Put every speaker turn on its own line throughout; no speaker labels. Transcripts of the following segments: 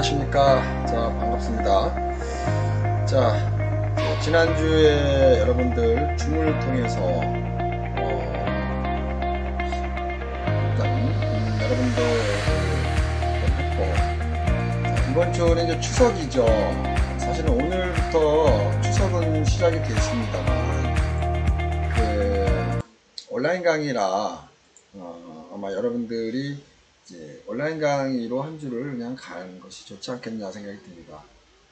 안녕하십니까. 자, 반갑습니다. 자, 지난주에 여러분들 줌을 통해서 일단 여러분들 했고, 자, 이번 주는 이제 추석이죠. 사실은 오늘부터 추석은 시작이 됐습니다만 온라인 강의라 아마 여러분들이 이제 온라인 강의로 한 주를 그냥 가는 것이 좋지 않겠냐 생각이 듭니다.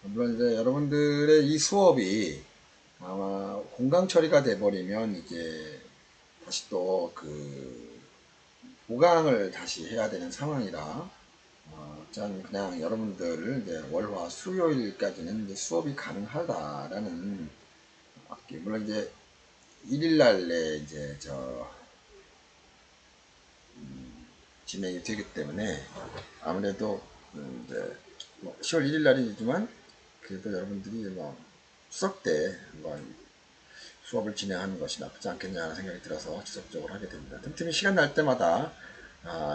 물론 이제 여러분들의 이 수업이 아마 공강 처리가 돼버리면 이제 다시 또 보강을 다시 해야 되는 상황이라 저는 그냥 여러분들을 이제 월화 수요일까지는 이제 수업이 가능하다라는 물론 이제 1일날 내 이제 진행이 되기 때문에 아무래도 이제 10월 1일 날이지만 그래도 여러분들이 추석 때 수업을 진행하는 것이 나쁘지 않겠냐는 생각이 들어서 지속적으로 하게 됩니다. 틈틈이 시간 날 때마다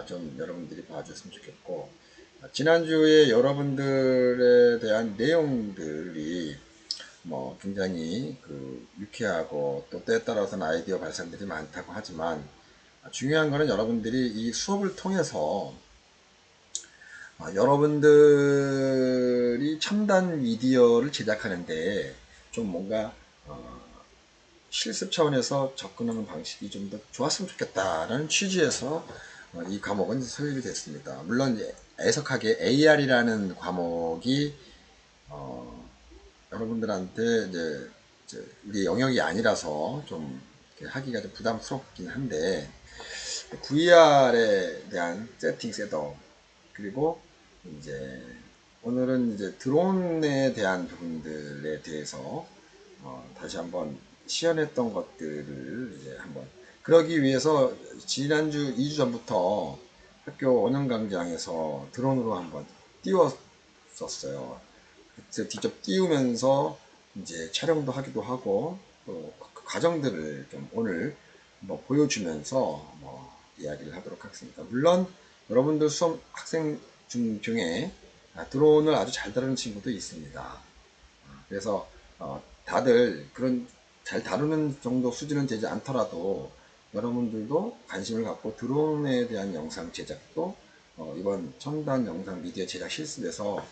좀 여러분들이 봐주셨으면 좋겠고, 지난주에 여러분들에 대한 내용들이 굉장히 유쾌하고 또 때에 따라서는 아이디어 발산들이 많다고 하지만 중요한 거는 여러분들이 이 수업을 통해서 여러분들이 첨단 미디어를 제작하는데 좀 뭔가 실습 차원에서 접근하는 방식이 좀 더 좋았으면 좋겠다라는 취지에서 이 과목은 설립이 됐습니다. 물론 애석하게 AR이라는 과목이 여러분들한테 이제 우리 영역이 아니라서 좀 하기가 좀 부담스럽긴 한데 VR에 대한 세팅 셋업, 그리고 이제 오늘은 이제 드론에 대한 부분들에 대해서 다시 한번 시연했던 것들을 이제 한번 그러기 위해서 지난주 2주 전부터 학교 원형강좌에서 드론으로 한번 띄웠었어요. 그래서 직접 띄우면서 이제 촬영도 하기도 하고 또 그 과정들을 좀 오늘 보여주면서 이야기를 하도록 하겠습니다. 물론 여러분들 수업 학생 중에 드론을 아주 잘 다루는 친구도 있습니다. 그래서 다들 그런 잘 다루는 정도 수준은 되지 않더라도 여러분들도 관심을 갖고 드론에 대한 영상 제작도 이번 첨단 영상 미디어 제작 실습에서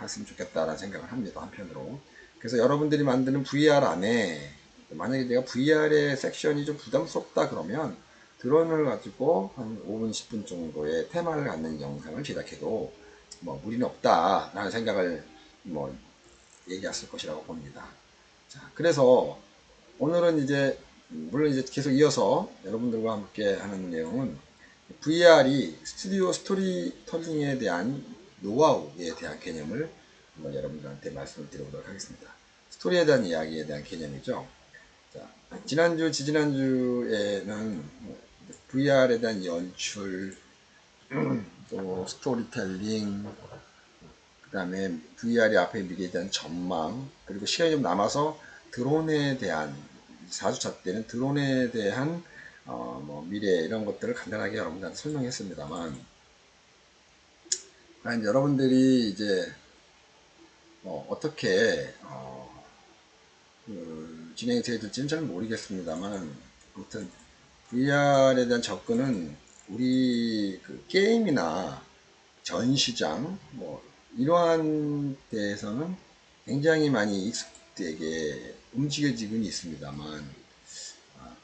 했으면 좋겠다라는 생각을 합니다. 한편으로. 그래서 여러분들이 만드는 VR 안에 만약에 내가 VR의 섹션이 좀 부담스럽다 그러면 드론을 가지고 한 5분, 10분 정도의 테마를 갖는 영상을 제작해도 무리는 없다라는 생각을 얘기했을 것이라고 봅니다. 자, 그래서 오늘은 이제 물론 이제 계속 이어서 여러분들과 함께 하는 내용은 VR이 스튜디오 스토리텔링에 대한 노하우에 대한 개념을 한번 여러분들한테 말씀을 드려보도록 하겠습니다. 스토리에 대한 이야기에 대한 개념이죠. 자, 지난주, 지지난주에는 VR에 대한 연출, 또 스토리텔링, 그 다음에 VR이 앞에 미래에 대한 전망, 그리고 시간이 좀 남아서 드론에 대한 4주차 때는 드론에 대한 미래 이런 것들을 간단하게 여러분들한테 설명했습니다만, 과연 여러분들이 이제 어떻게 진행이 되어야 될지는 잘 모르겠습니다만, 아무튼 VR에 대한 접근은 우리 게임이나 전시장 이러한 데에서는 굉장히 많이 익숙되게 움직여지곤 있습니다만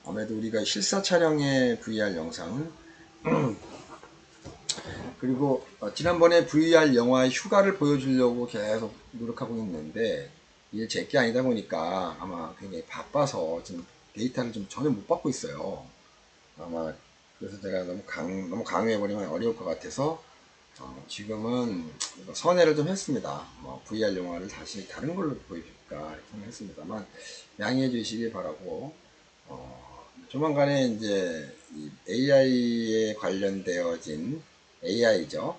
아무래도 우리가 실사 촬영의 VR 영상은 그리고 지난번에 VR 영화의 휴가를 보여주려고 계속 노력하고 있는데 이게 제게 아니다 보니까 아마 굉장히 바빠서 지금 데이터를 좀 전혀 못 받고 있어요. 아마 그래서 제가 너무 강요해버리면 어려울 것 같아서 지금은 선회를 좀 했습니다. VR 영화를 다시 다른 걸로 보여줄까 생각했습니다만 양해해 주시길 바라고 조만간에 이제 AI에 관련되어진 AI죠.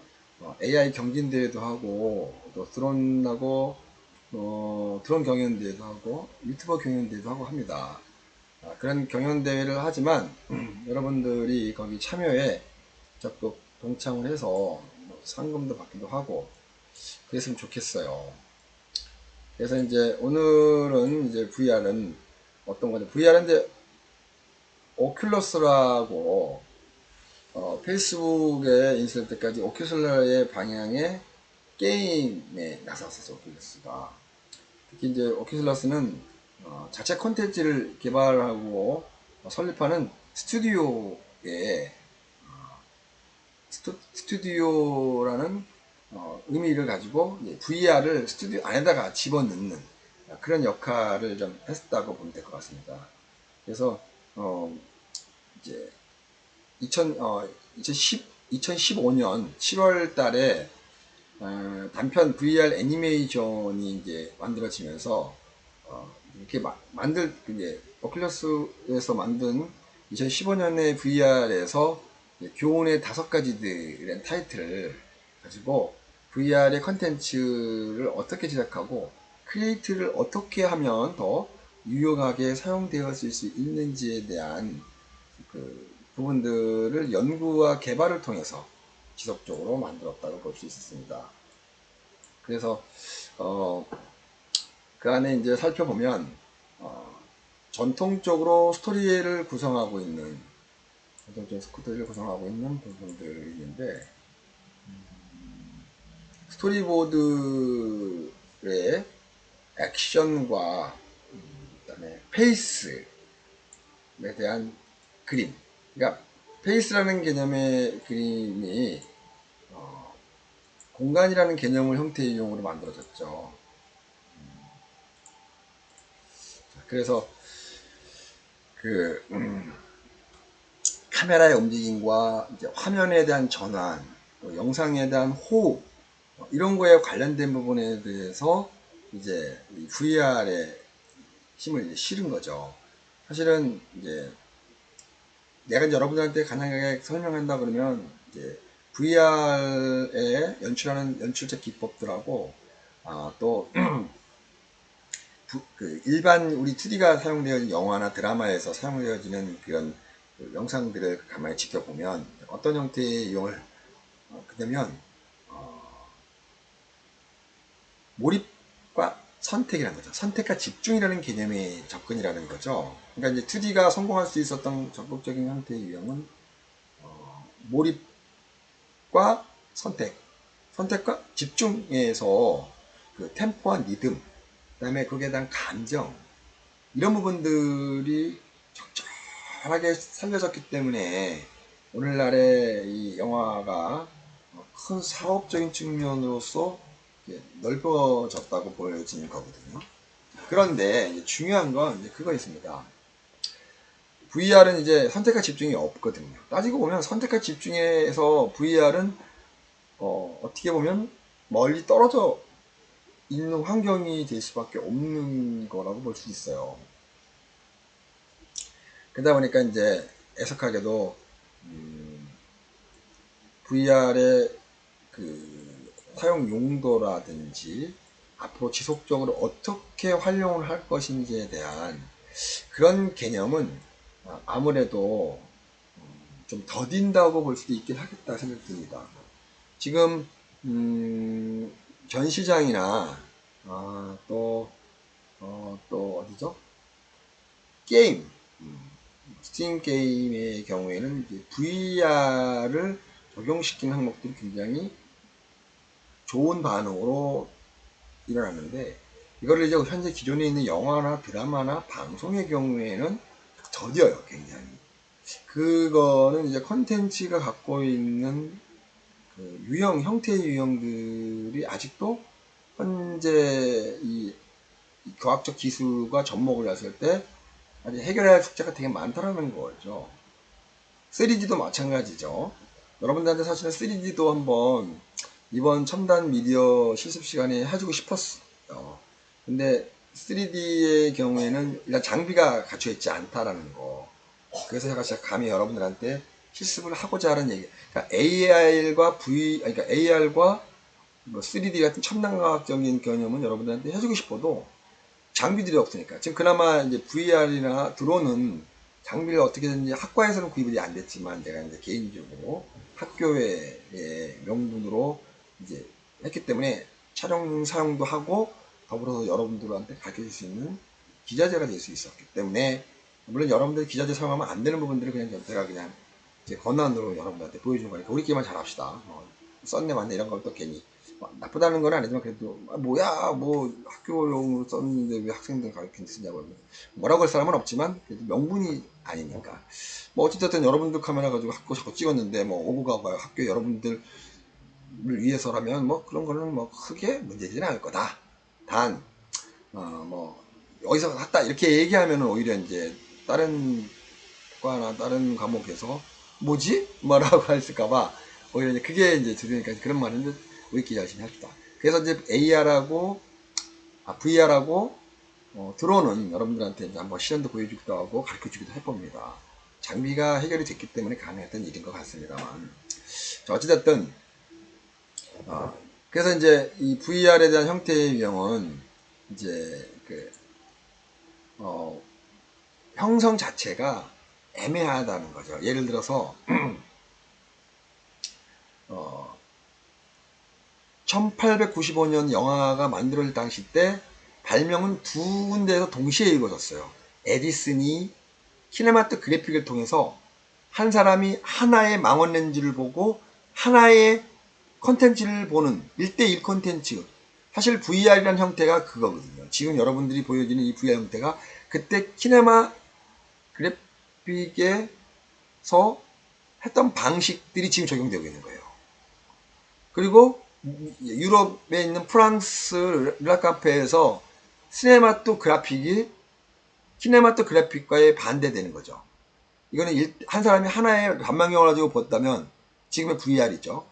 AI 경진대회도 하고 또 드론하고 드론 경연대회도 하고 유튜버 경연대회도 하고 합니다. 그런 경연대회를 하지만 여러분들이 거기 참여에 적극 동참을 해서 상금도 받기도 하고 그랬으면 좋겠어요. 그래서 이제 오늘은 이제 VR은 어떤 거죠? VR은 이제 오큘러스라고 페이스북에 있을 때까지 오큘러스의 방향의 게임에 나섰었어, 오큘러스가. 특히 이제 오큘러스는 자체 콘텐츠를 개발하고 설립하는 스튜디오에 스튜디오라는 의미를 가지고 VR을 스튜디오 안에다가 집어넣는 그런 역할을 좀 했다고 보면 될 것 같습니다. 그래서 이제 2015년 7월 달에 단편 VR 애니메이션이 이제 만들어지면서 이렇게 이제 오큘러스에서 만든 2015년의 VR에서 교훈의 5가지들이라는 타이틀을 가지고 VR의 컨텐츠를 어떻게 제작하고 크리에이트를 어떻게 하면 더 유용하게 사용되었을 수 있는지에 대한 그 부분들을 연구와 개발을 통해서 지속적으로 만들었다고 볼 수 있습니다. 그래서 그 안에 이제 살펴보면 전통적으로 스토리를 구성하고 있는 부분들이 있는데 스토리보드의 액션과 그다음에 페이스에 대한 그림. 그러니까 페이스라는 개념의 그림이 공간이라는 개념을 형태의 이용으로 만들어졌죠. 그래서 그 카메라의 움직임과 이제 화면에 대한 전환, 영상에 대한 호흡 이런 거에 관련된 부분에 대해서 이제 VR에 힘을 이제 실은 거죠. 사실은 이제 내가 여러분들한테 간단하게 설명한다 그러면 이제 VR에 연출하는 연출적 기법들하고 또 그 일반 우리 2D가 사용되어진 영화나 드라마에서 사용되어지는 그런 그 영상들을 가만히 지켜보면 어떤 형태의 이용을 그러면 몰입과 선택이라는 거죠. 선택과 집중이라는 개념의 접근이라는 거죠. 그러니까 이제 2D가 성공할 수 있었던 적극적인 형태의 유형은 몰입과 선택과 집중에서 그 템포와 리듬, 그 다음에 거기에 대한 감정, 이런 부분들이 적절하게 살려졌기 때문에 오늘날의 이 영화가 큰 사업적인 측면으로서 넓어졌다고 보여지는 거거든요. 그런데 중요한 건 이제 그거 있습니다. VR은 이제 선택과 집중이 없거든요. 따지고 보면 선택과 집중에서 VR은 어떻게 보면 멀리 떨어져 있는 환경이 될 수밖에 없는 거라고 볼 수 있어요. 그러다 보니까 이제 애석하게도 VR의 그 사용 용도라든지 앞으로 지속적으로 어떻게 활용을 할 것인지에 대한 그런 개념은 아무래도 좀 더딘다고 볼 수도 있긴 하겠다 생각이 듭니다. 지금 전 시장이나 또 어디죠? 게임 스팀 게임의 경우에는 VR을 적용시키는 항목들이 굉장히 좋은 반응으로 일어났는데 이거를 이제 현재 기존에 있는 영화나 드라마나 방송의 경우에는 더뎌요, 굉장히. 그거는 이제 컨텐츠가 갖고 있는 그 형태의 유형들이 아직도 현재 이 과학적 기술과 접목을 했을 때 아직 해결해야 할 숙제가 되게 많다라는 거죠. 3D도 마찬가지죠. 여러분들한테 사실은 3D도 한번 이번 첨단 미디어 실습 시간에 해주고 싶었어요. 근데 3D의 경우에는 일단 장비가 갖춰 있지 않다라는 거. 그래서 제가 감히 여러분들한테 실습을 하고자 하는 얘기. 그러니까 AR과 뭐 3D 같은 첨단 과학적인 개념은 여러분들한테 해주고 싶어도 장비들이 없으니까. 지금 그나마 이제 VR이나 드론은 장비를 어떻게든지 학과에서는 구입이 안 됐지만 제가 이제 개인적으로 학교의 명분으로 이제 했기 때문에 촬영 사용도 하고 더불어서 여러분들한테 가르쳐줄 수 있는 기자재가 될 수 있었기 때문에, 물론 여러분들 기자재 사용하면 안 되는 부분들을 그냥 제가 그냥 제 권한으로 여러분들한테 보여주는 거니까 우리끼리만 잘합시다. 썼네 맞네 이런 걸 또 괜히 나쁘다는 건 아니지만, 그래도 뭐야 뭐 학교용으로 썼는데 왜 학생들 가르치는 쓰냐고 뭐라고 할 사람은 없지만, 그래도 명분이 아니니까. 뭐 어쨌든 여러분들 카메라 가지고 학교 자꾸 찍었는데 뭐 오고 가고 학교 여러분들을 위해서라면 뭐 그런 거는 뭐 크게 문제지는 않을 거다. 단 뭐 여기서 갔다 이렇게 얘기하면 오히려 이제 다른 과나 다른 과목에서 뭐지? 뭐라고 했을까봐 오히려 이제 그게 이제 들으니까 그런 말은 우리끼리 열심히 합시다. 그래서 이제 AR하고 VR하고 드론은 여러분들한테 이제 한번 실현도 보여주기도 하고 가르쳐주기도 해봅니다. 장비가 해결이 됐기 때문에 가능했던 일인 것 같습니다만, 자, 어찌됐든 그래서 이제 이 VR에 대한 형태의 유형은 이제 형성 자체가 애매하다는 거죠. 예를 들어서 1895년 영화가 만들어질 당시 때 발명은 두 군데에서 동시에 이루어졌어요. 에디슨이 키네마트 그래픽을 통해서 한 사람이 하나의 망원 렌즈를 보고 하나의 컨텐츠를 보는 1대1 컨텐츠. 사실 VR이라는 형태가 그거거든요. 지금 여러분들이 보여지는 이 VR 형태가 그때 키네마 그래픽에서 했던 방식들이 지금 적용되고 있는 거예요. 그리고 유럽에 있는 프랑스 르라카페에서 시네마토그래픽이 키네마토그래픽과의 반대되는 거죠. 이거는 한 사람이 하나의 반망경을 가지고 봤다면 지금의 VR이죠.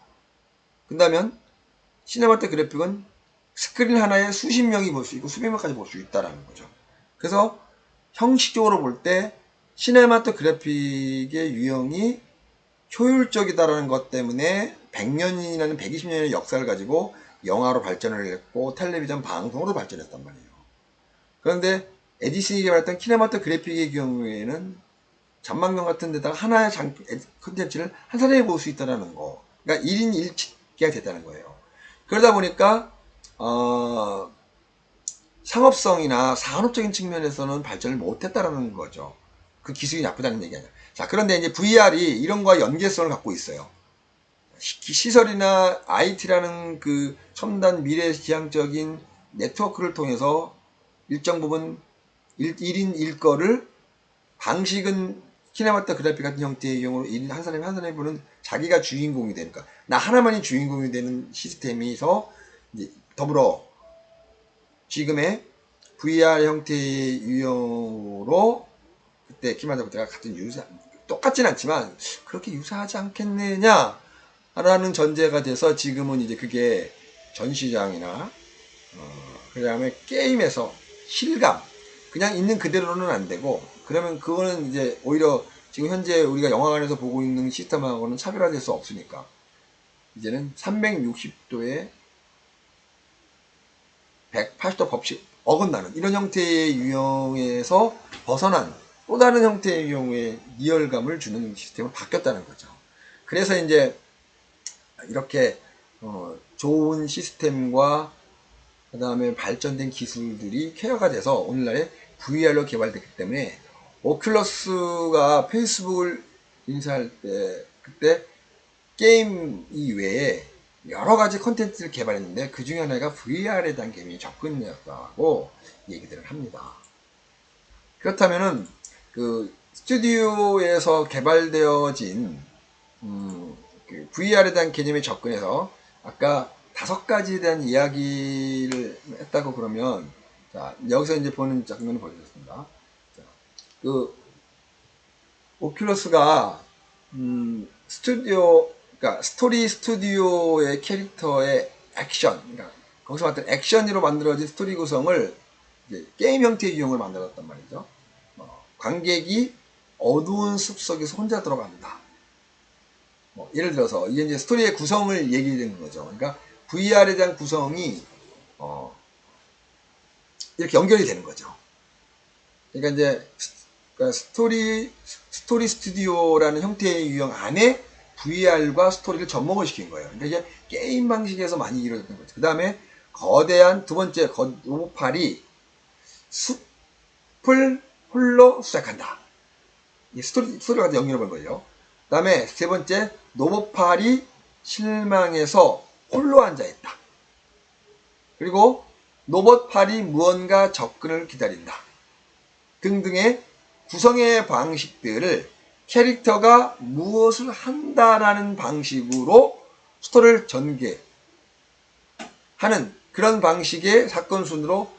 그렇다면 시네마토그래픽은 스크린 하나에 수십 명이 볼 수 있고 수백 명까지 볼 수 있다는 거죠. 그래서 형식적으로 볼 때 시네마토그래픽의 유형이 효율적이다라는 것 때문에 100년이라는 120년의 역사를 가지고 영화로 발전을 했고 텔레비전 방송으로 발전했단 말이에요. 그런데 에디슨이 개발했던 키네마토그래픽의 경우에는 전망경 같은 데다가 하나의 콘텐츠를 한 사람이 볼 수 있다는 거. 그러니까 1인 1기가 됐다는 거예요. 그러다 보니까 상업성이나 산업적인 측면에서는 발전을 못했다라는 거죠. 그 기술이 나쁘다는 얘기 아니야. 자, 그런데 이제 VR이 이런 거와 연계성을 갖고 있어요. 시설이나 IT라는 그 첨단 미래지향적인 네트워크를 통해서 일정 부분 1인 1거를 방식은 키네마토그래피 같은 형태의 경우로 한 사람이 한 사람이 보는 자기가 주인공이 되니까 나 하나만이 주인공이 되는 시스템에서 이제 더불어 지금의 VR 형태의 유형으로 그때 키네마토그래피가 같은 똑같진 않지만 그렇게 유사하지 않겠느냐 라는 전제가 돼서 지금은 이제 그게 전시장이나 그 다음에 게임에서 실감 그냥 있는 그대로는 안 되고, 그러면 그거는 이제 오히려 지금 현재 우리가 영화관에서 보고 있는 시스템하고는 차별화될 수 없으니까 이제는 360도에 180도 법칙 어긋나는 이런 형태의 유형에서 벗어난 또 다른 형태의 유형의 리얼감을 주는 시스템으로 바뀌었다는 거죠. 그래서 이제 이렇게 좋은 시스템과 그 다음에 발전된 기술들이 쾌화가 돼서 오늘날에 VR로 개발됐기 때문에, 오큘러스가 페이스북을 인수할 때 그때 게임 이외에 여러 가지 콘텐츠를 개발했는데 그 중에 하나가 VR에 대한 개념이 접근이었다고 얘기들을 합니다. 그렇다면은 그 스튜디오에서 개발되어진 그 VR에 대한 개념에 접근해서 아까 5가지에 대한 이야기를 했다고 그러면, 자, 여기서 이제 보는 장면을 보여드렸습니다. 자, 그 오큘러스가 그러니까 스토리 스튜디오의 캐릭터의 액션, 그러니까 거기서 봤던 액션으로 만들어진 스토리 구성을 이제 게임 형태의 유형을 만들었단 말이죠. 관객이 어두운 숲속에서 혼자 들어간다. 예를 들어서 이게 이제 스토리의 구성을 얘기하는 거죠. 그러니까 VR에 대한 구성이 이렇게 연결이 되는 거죠. 그러니까 이제 그러니까 스토리 스튜디오라는 형태의 유형 안에 VR과 스토리를 접목을 시킨 거예요. 그러니까 이제 게임 방식에서 많이 이루어졌던 거죠. 그 다음에 거대한 두 번째 로봇팔이 숲을 홀로 수색한다. 이 스토리가 연결해본 거예요. 그 다음에 세 번째, 로봇팔이 실망해서 홀로 앉아있다. 그리고 로봇팔이 무언가 접근을 기다린다. 등등의 구성의 방식들을 캐릭터가 무엇을 한다라는 방식으로 스토리를 전개하는 그런 방식의 사건 순으로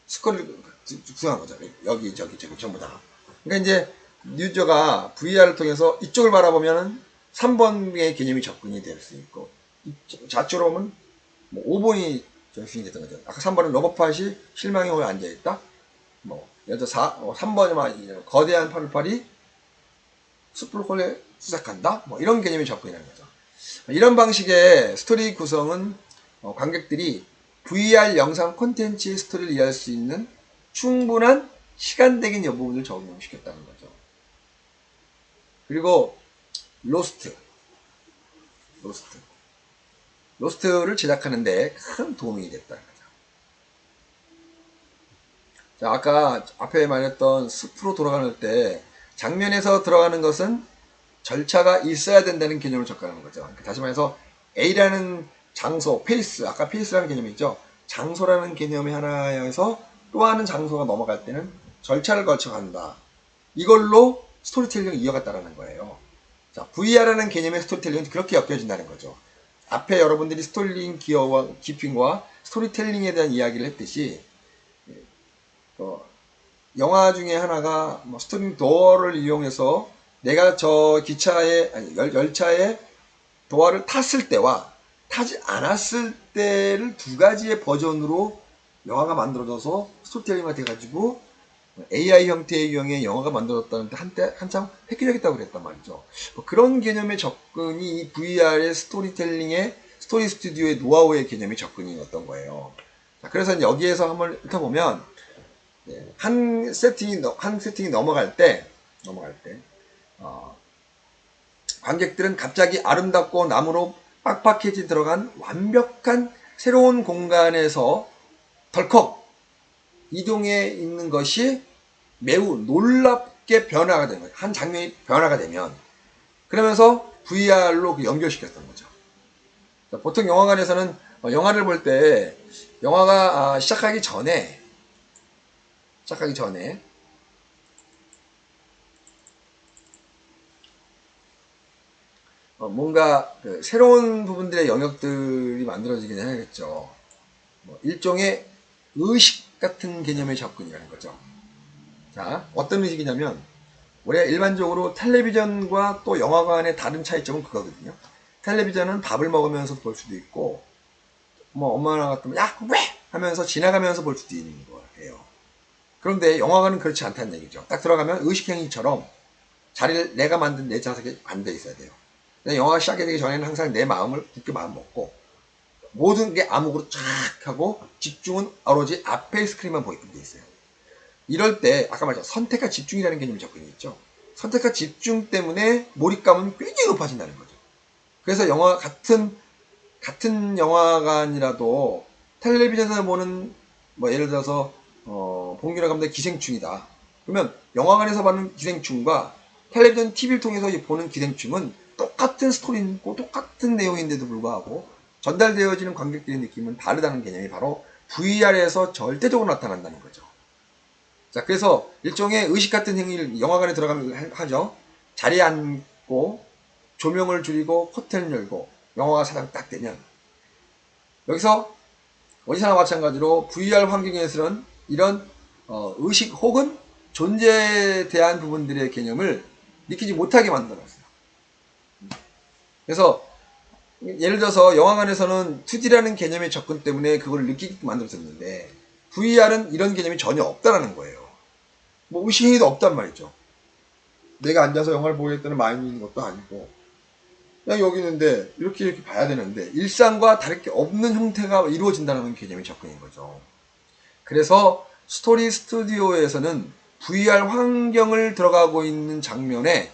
스토리를 구성한 거죠. 여기 저기 전부 다. 그러니까 이제 유저가 VR을 통해서 이쪽을 바라보면 3번의 개념이 접근이 될 수 있고 좌측으로 보면 5번이 접근이 됐던 거죠. 아까 3번은 로봇팔이 실망에 오래 앉아있다. 예를 들어 3번이면 거대한 팔팔이 숲을 홀에 수색한다. 이런 개념이 접근이라는 거죠. 이런 방식의 스토리 구성은 관객들이 VR 영상 콘텐츠의 스토리를 이해할 수 있는 충분한 시간적인 여부분을 적용시켰다는 거죠. 그리고 로스트를 제작하는데 큰 도움이 됐다는 거죠. 자, 아까 앞에 말했던 숲으로 돌아가는 때 장면에서 들어가는 것은 절차가 있어야 된다는 개념을 접근하는 거죠. 다시 말해서 A라는 장소, 아까 페이스라는 개념이 있죠. 장소라는 개념의 하나에서 또 하는 장소가 넘어갈 때는 절차를 거쳐 간다. 이걸로 스토리텔링을 이어갔다는 거예요. 자, VR라는 개념의 스토리텔링은 그렇게 엮여진다는 거죠. 앞에 여러분들이 스토리텔링 기핑과 스토리텔링에 대한 이야기를 했듯이 영화 중에 하나가 스토리 도어를 이용해서 내가 저 기차에 열차에 도어를 탔을 때와 타지 않았을 때를 두 가지의 버전으로 영화가 만들어져서 스토리텔링이 돼가지고 AI 형태의 유형의 영화가 만들어졌다는데 한참 획기적이었다고 그랬단 말이죠. 그런 개념의 접근이 이 VR의 스토리텔링의 스토리 스튜디오의 노하우의 개념의 접근이었던 거예요. 자, 그래서 여기에서 한번 훑어보면 한 세팅이 넘어갈 때 관객들은 갑자기 아름답고 나무로 빡빡해지 들어간 완벽한 새로운 공간에서 덜컥 이동해 있는 것이 매우 놀랍게 변화가 되는 거예요. 한 장면이 변화가 되면 그러면서 VR로 연결시켰던 거죠. 보통 영화관에서는 영화를 볼 때 영화가 시작하기 전에 뭔가 새로운 부분들의 영역들이 만들어지긴 해야겠죠. 일종의 의식 같은 개념의 접근이라는 거죠. 자, 어떤 의식이냐면 우리가 일반적으로 텔레비전과 또 영화관의 다른 차이점은 그거거든요. 텔레비전은 밥을 먹으면서 볼 수도 있고 엄마랑 같으면 야 왜 하면서 지나가면서 볼 수도 있는 거예요. 그런데 영화관은 그렇지 않다는 얘기죠. 딱 들어가면 의식행위처럼 자리를 내가 만든 내 좌석에 앉아 있어야 돼요. 영화가 시작되기 전에는 항상 내 마음을 굳게 마음 먹고 모든 게 암흑으로 쫙 하고 집중은 오로지 앞에 스크린만 보이게 돼 있어요. 이럴 때 아까 말했죠. 선택과 집중이라는 개념이 접근이 있죠. 선택과 집중 때문에 몰입감은 굉장히 높아진다는 거죠. 그래서 같은 영화관이라도 텔레비전에서 보는 예를 들어서 봉준호 감독의 기생충이다. 그러면 영화관에서 보는 기생충과 텔레비전 TV를 통해서 보는 기생충은 똑같은 스토리고 똑같은 내용인데도 불구하고 전달되어지는 관객들의 느낌은 다르다는 개념이 바로 VR에서 절대적으로 나타난다는 거죠. 자, 그래서 일종의 의식 같은 행위를 영화관에 들어가면 하죠. 자리에 앉고 조명을 줄이고 커튼을 열고 영화가 사장 딱 되면 여기서 어디서나 마찬가지로 VR 환경에서는 이런 의식 혹은 존재에 대한 부분들의 개념을 느끼지 못하게 만들었어요. 그래서 예를 들어서 영화관에서는 2D라는 개념의 접근 때문에 그걸 느끼게 만들어졌는데 VR은 이런 개념이 전혀 없다라는 거예요. 의식행위도 없단 말이죠. 내가 앉아서 영화를 보겠다는 마음이 있는 것도 아니고 그냥 여기 있는데 이렇게 봐야 되는데 일상과 다를 게 없는 형태가 이루어진다는 개념의 접근인 거죠. 그래서 스토리 스튜디오에서는 VR 환경을 들어가고 있는 장면에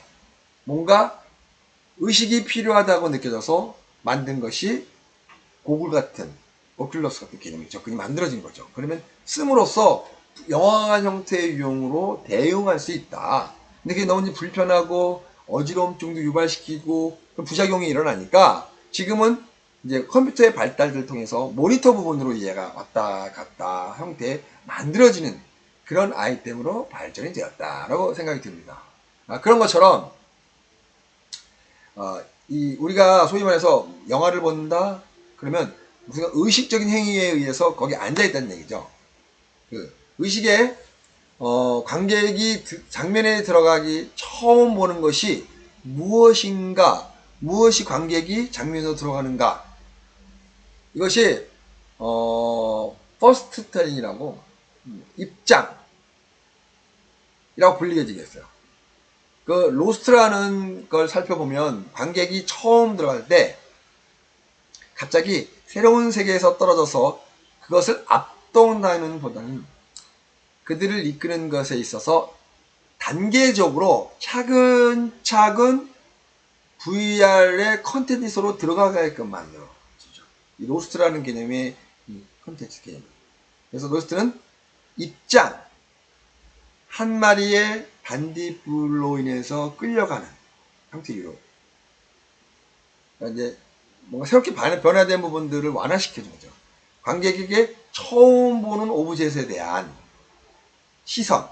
뭔가 의식이 필요하다고 느껴져서 만든 것이 고글 같은 오큘러스 같은 개념이 접근이 만들어진 거죠. 그러면 씀으로써 영화관 형태의 유형으로 대응할 수 있다. 근데 그게 너무 불편하고 어지러움증도 유발시키고 부작용이 일어나니까 지금은 이제 컴퓨터의 발달을 통해서 모니터 부분으로 얘가 왔다 갔다 형태에 만들어지는 그런 아이템으로 발전이 되었다라고 생각이 듭니다. 그런 것처럼 우리가 소위 말해서 영화를 본다 그러면 우리가 의식적인 행위에 의해서 거기 앉아 있다는 얘기죠. 그 의식의 관객이 장면에 들어가기 처음 보는 것이 무엇인가, 무엇이 관객이 장면으로 들어가는가. 이것이 퍼스트 타임이라고 입장이라고 불리게 되겠어요. 그 로스트라는 걸 살펴보면 관객이 처음 들어갈 때 갑자기 새로운 세계에서 떨어져서 그것을 압도하는 보다는 그들을 이끄는 것에 있어서 단계적으로 차근차근 VR의 컨텐츠로 들어가게끔 만들어. 이 로스트라는 개념의 컨텐츠 개념. 그래서 로스트는 입장, 한 마리의 반딧불로 인해서 끌려가는 형태로. 그러니까 이제 뭔가 새롭게 변화된 부분들을 완화시켜주는 거죠. 관객에게 처음 보는 오브젝트에 대한 시선을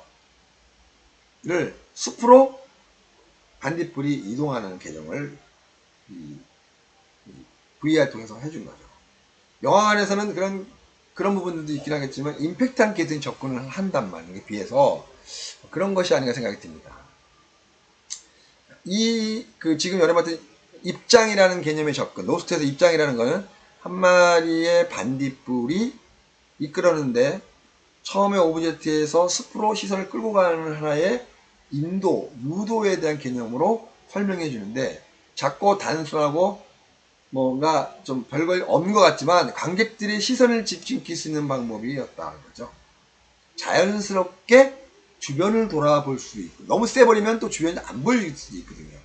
숲으로 반딧불이 이동하는 개념을 VR 통해서 해준 거죠. 영화관에서는 그런 부분들도 있긴 하겠지만 임팩트한 계든 접근을 한단 말이에 비해서 그런 것이 아닌가 생각이 듭니다. 지금 여러분한테 입장이라는 개념의 접근, 로스트에서 입장이라는 거는 한 마리의 반딧불이 이끌었는데 처음에 오브젝트에서 숲으로 시선을 끌고 가는 하나의 유도에 대한 개념으로 설명해 주는데 작고 단순하고 뭔가 좀 별걸 없는 것 같지만 관객들의 시선을 집중시킬 수 있는 방법이었다는 거죠. 자연스럽게 주변을 돌아볼 수 있고 너무 세버리면 또 주변이 안 보일 수도 있거든요.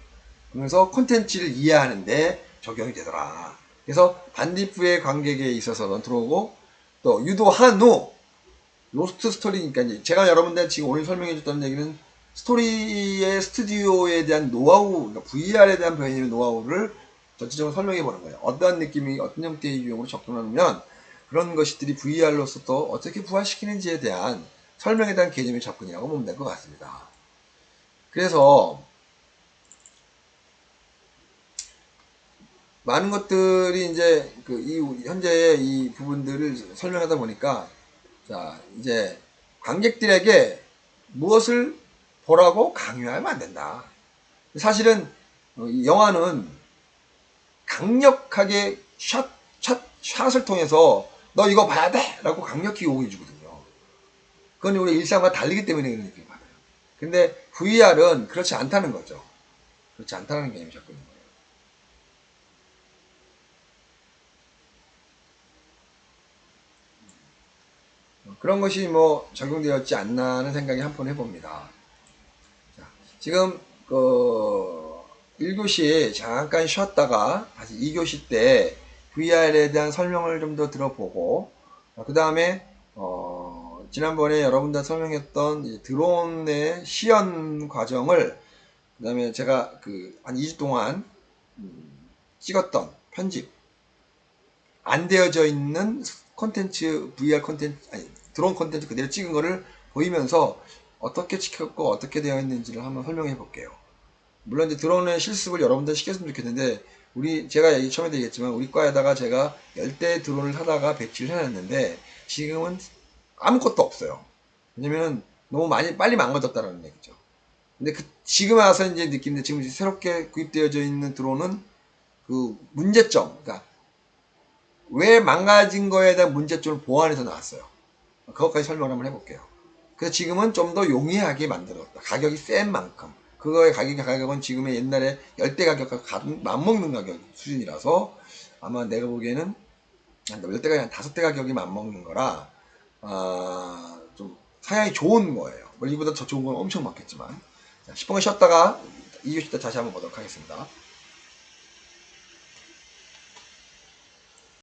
그래서 콘텐츠를 이해하는데 적용이 되더라. 그래서 반딧불의 관객에 있어서는 들어오고 또 유도한 후 로스트 스토리니까 이제 제가 여러분들 지금 오늘 설명해 줬던 얘기는 스토리의 스튜디오에 대한 노하우, 그러니까 VR에 대한 변형의 노하우를 전체적으로 설명해 보는 거예요. 어떠한 느낌이 어떤 형태의 유형으로 접근하면 그런 것들이 VR로서 또 어떻게 부활시키는지에 대한 설명에 대한 개념의 접근이라고 보면 될 것 같습니다. 그래서 많은 것들이 이제 현재의 이 부분들을 설명하다 보니까 자 이제 관객들에게 무엇을 보라고 강요하면 안 된다. 사실은 이 영화는 강력하게 샷을 통해서 너 이거 봐야 돼! 라고 강력히 요구해 주거든요. 그건 우리 일상과 다르기 때문에 그런 느낌을 받아요. 근데 VR은 그렇지 않다는 거죠. 그렇지 않다는 개념이 자꾸 있는 거예요. 그런 것이 뭐 적용되었지 않나 하는 생각이 한번 해봅니다. 자, 지금 1교시 잠깐 쉬었다가 다시 2교시 때 VR에 대한 설명을 좀 더 들어보고 그 다음에 지난번에 여러분들 설명했던 드론의 시연 과정을 그 다음에 제가 한 2주 동안 찍었던 편집 안 되어져 있는 콘텐츠 VR 콘텐츠 아니 드론 콘텐츠 그대로 찍은 거를 보이면서 어떻게 찍혔고 어떻게 되어 있는지를 한번 설명해 볼게요. 물론 이제 드론의 실습을 여러분들 시켰으면 좋겠는데 제가 처음에도 얘기했지만 우리 과에다가 제가 10대 드론을 사다가 배치를 해놨는데 지금은 아무것도 없어요. 왜냐면 너무 빨리 망가졌다는 얘기죠. 근데 지금 와서 이제 느끼는데 지금 새롭게 구입되어져 있는 드론은 문제점, 그러니까 왜 망가진 거에 대한 문제점을 보완해서 나왔어요. 그것까지 설명을 한번 해볼게요. 그래서 지금은 좀 더 용이하게 만들었다. 가격이 센 만큼. 그거의 가격은 지금의 옛날에 10대 가격과 맞먹는 가격 수준이라서 아마 내가 보기에는 10대가 아니라 5대 가격이 맞먹는 거라 좀 상향이 좋은 거예요. 이보다 더 좋은 건 엄청 많겠지만 10분간 쉬었다가 2교시 때 다시 한번 보도록 하겠습니다.